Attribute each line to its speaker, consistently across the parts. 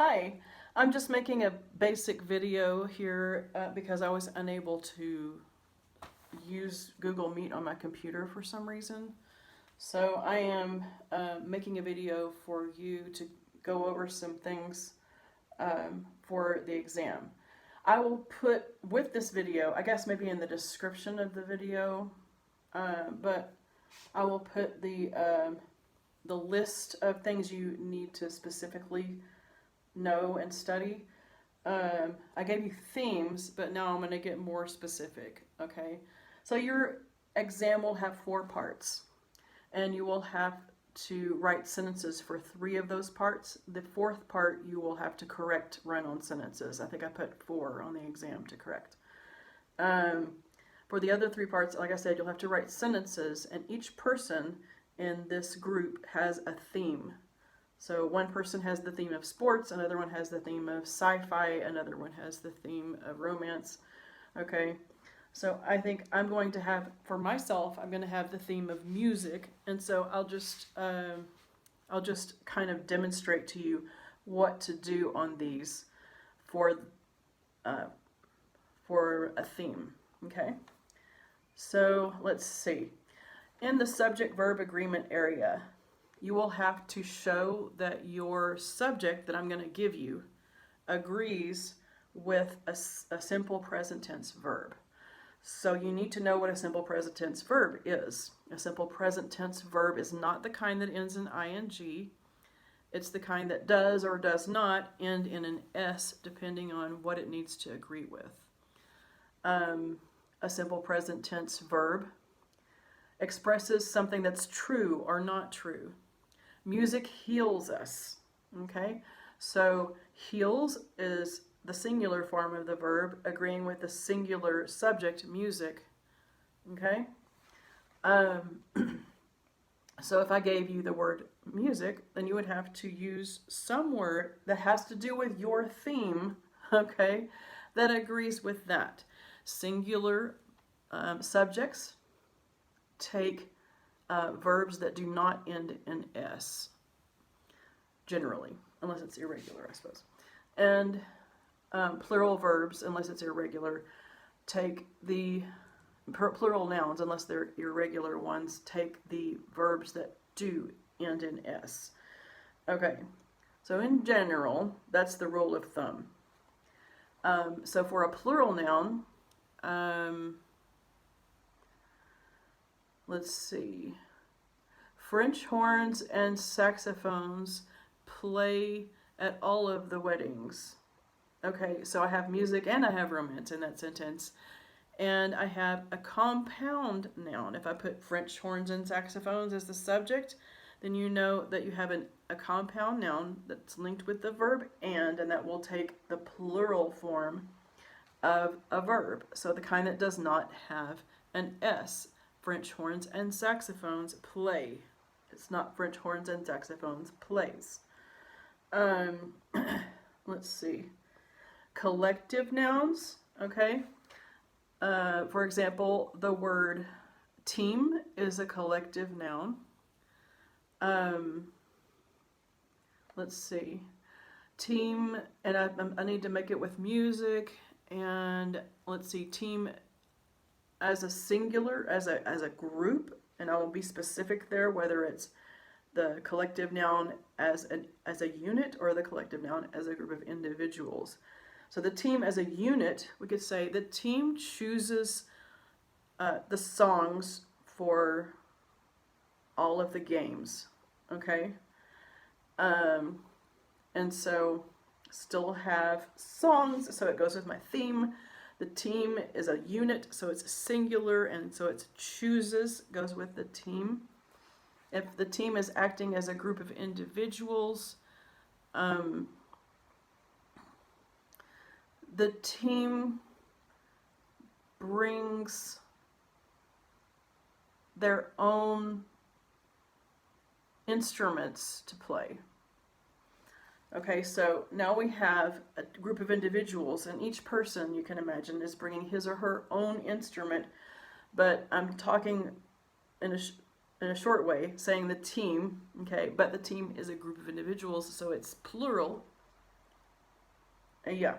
Speaker 1: Hi, I'm just making a basic video here because I was unable to use Google Meet on my computer for some reason. So I am making a video for you to go over some things for the exam. I will put with this video, I guess maybe in the description of the video, but I will put the list of things you need to specifically know and study. I gave you themes, but now I'm going to get more specific, okay? So your exam will have 4 parts, and you will have to write sentences for 3 of those parts. The 4th part, you will have to correct run-on sentences. I think I put 4 on the exam to correct. For the other 3 parts, like I said, you'll have to write sentences, and each person in this group has a theme. So one person has the theme of sports, another one has the theme of sci-fi, another one has the theme of romance. Okay, so I think I'm going to have, for myself, I'm going to have the theme of music, and so I'll just kind of demonstrate to you what to do on these for a theme. Okay, so let's see. In the subject-verb agreement area, you will have to show that your subject that I'm going to give you agrees with a simple present tense verb. So you need to know what a simple present tense verb is. A simple present tense verb is not the kind that ends in ing. It's the kind that does or does not end in an s depending on what it needs to agree with. A simple present tense verb expresses something that's true or not true. Music heals us, okay? So heals is the singular form of the verb agreeing with the singular subject, music, okay? So if I gave you the word music, then you would have to use some word that has to do with your theme, okay, that agrees with that. Singular subjects take verbs that do not end in s, generally, unless it's irregular, I suppose. And plural verbs, unless it's irregular, take the plural nouns, unless they're irregular ones, take the verbs that do end in s. Okay, so in general, that's the rule of thumb. So for a plural noun, let's see. French horns and saxophones play at all of the weddings. Okay, so I have music and I have romance in that sentence. And I have a compound noun. If I put French horns and saxophones as the subject, then you know that you have a compound noun that's linked with the verb and that will take the plural form of a verb. So the kind that does not have an s. French horns and saxophones play. It's not French horns and saxophones plays. Let's see. Collective nouns, okay? For example, the word team is a collective noun. Let's see. Team, and I need to make it with music, and let's see, team as a singular, as a group, and I will be specific there, whether it's the collective noun as a unit or the collective noun as a group of individuals. So the team as a unit, we could say the team chooses the songs for all of the games, okay? And so still have songs, so it goes with my theme. The team is a unit, so it's singular, and so it's chooses, goes with the team. If the team is acting as a group of individuals, the team brings their own instruments to play. Okay, so now we have a group of individuals, and each person, you can imagine, is bringing his or her own instrument, but I'm talking in a short way, saying the team, okay, but the team is a group of individuals, so it's plural, Yeah.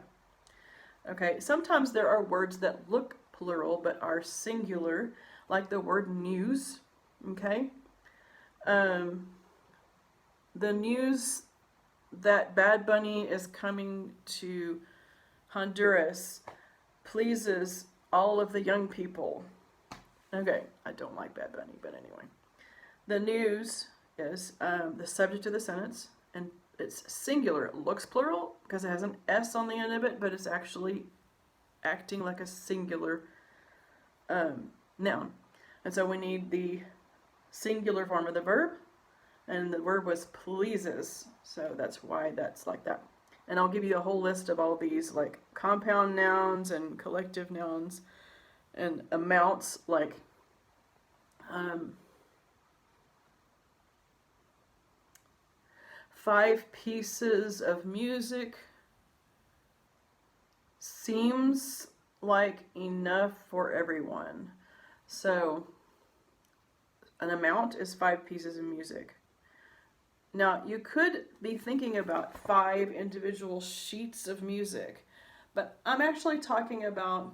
Speaker 1: Okay, sometimes there are words that look plural but are singular, like the word news. Okay. Um, the news that Bad Bunny is coming to Honduras pleases all of the young people. Okay, I don't like Bad Bunny, but anyway. The news is the subject of the sentence, and it's singular. It looks plural because it has an S on the end of it, but it's actually acting like a singular noun. And so we need the singular form of the verb, and the verb was pleases, so that's why that's like that. And I'll give you a whole list of all these, like compound nouns and collective nouns and amounts, like 5 pieces of music seems like enough for everyone. So an amount is 5 pieces of music. Now, you could be thinking about 5 individual sheets of music, but I'm actually talking about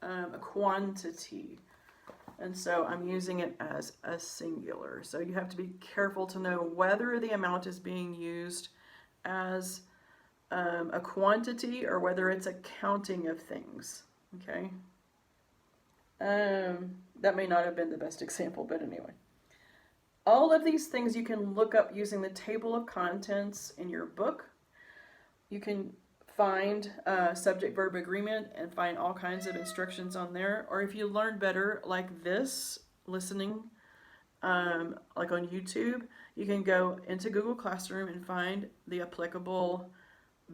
Speaker 1: a quantity. And so I'm using it as a singular. So you have to be careful to know whether the amount is being used as a quantity or whether it's a counting of things. Okay? That may not have been the best example, but anyway. All of these things you can look up using the table of contents in your book. You can find subject-verb agreement and find all kinds of instructions on there. Or if you learn better, like this, listening, like on YouTube, you can go into Google Classroom and find the applicable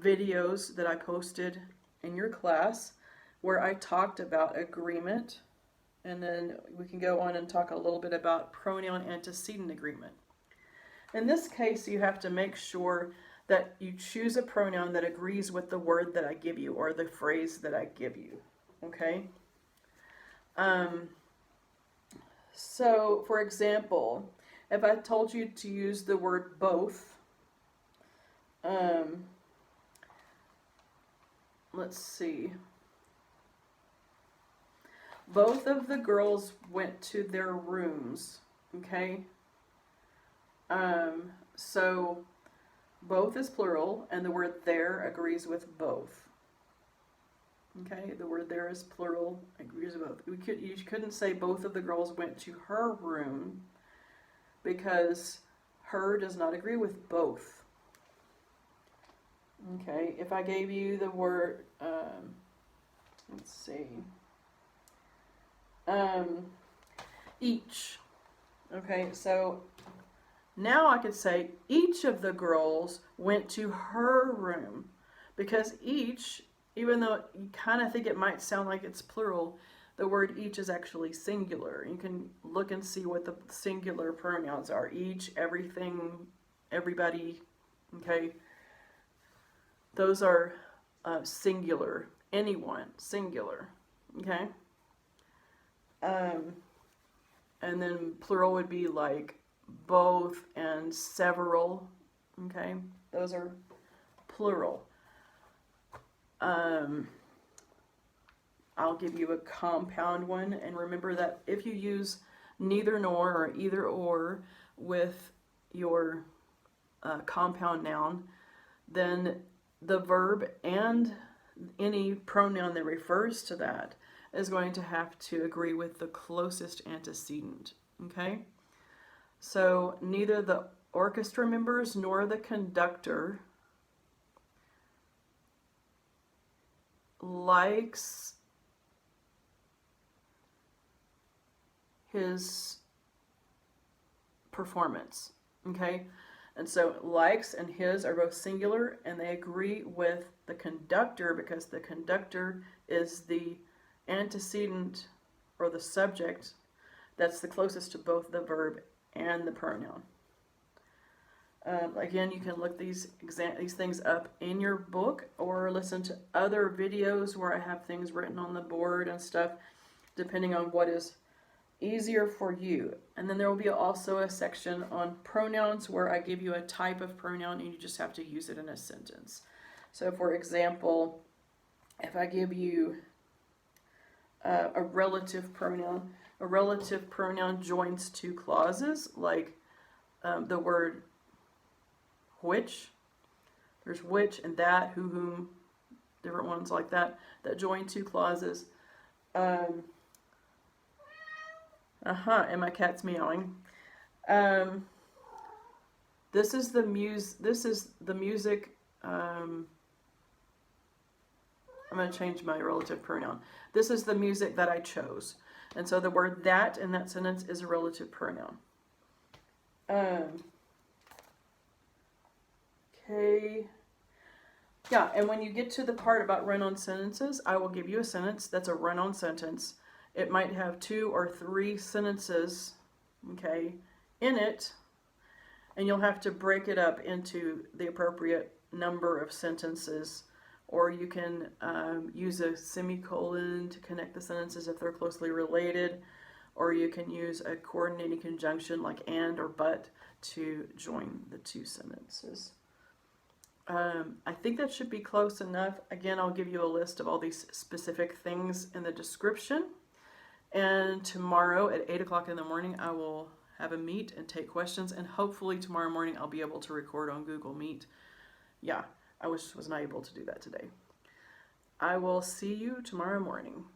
Speaker 1: videos that I posted in your class where I talked about agreement. And then we can go on and talk a little bit about pronoun antecedent agreement. In this case, you have to make sure that you choose a pronoun that agrees with the word that I give you or the phrase that I give you. Okay? So, for example, if I told you to use the word both, let's see. Both of the girls went to their rooms. Okay? So both is plural, and the word there agrees with both. Okay, the word there is plural, agrees with both. You couldn't say both of the girls went to her room because her does not agree with both. Okay, if I gave you the word, let's see, each. Okay, so now I could say each of the girls went to her room because each, even though you kind of think it might sound like it's plural, the word each is actually singular. You can look and see what the singular pronouns are. Each, everything, everybody, okay? Those are singular. Anyone, singular, okay? And then plural would be like both and several, okay? Those are plural. I'll give you a compound one, and remember that if you use neither nor or either or with your compound noun, then the verb and any pronoun that refers to that is going to have to agree with the closest antecedent, okay? So neither the orchestra members nor the conductor likes his performance, okay? And so likes and his are both singular, and they agree with the conductor because the conductor is the antecedent or the subject that's the closest to both the verb and the pronoun. Again, you can look these things up in your book or listen to other videos where I have things written on the board and stuff, depending on what is easier for you. And then there will be also a section on pronouns where I give you a type of pronoun and you just have to use it in a sentence. So for example, if I give you a relative pronoun joins two clauses, like the word which. There's which and that, who, whom, different ones like that join two clauses. And my cat's meowing. This is the music. I'm going to change my relative pronoun. This is the music that I chose. And so the word that in that sentence is a relative pronoun. Okay. Yeah, and when you get to the part about run-on sentences, I will give you a sentence that's a run-on sentence. It might have 2 or 3 sentences, okay, in it, and you'll have to break it up into the appropriate number of sentences, or you can use a semicolon to connect the sentences if they're closely related, or you can use a coordinating conjunction like and or but to join the 2 sentences. I think that should be close enough. Again, I'll give you a list of all these specific things in the description. And tomorrow at 8 o'clock in the morning, I will have a meet and take questions. And hopefully tomorrow morning, I'll be able to record on Google Meet. Yeah, I was not able to do that today. I will see you tomorrow morning.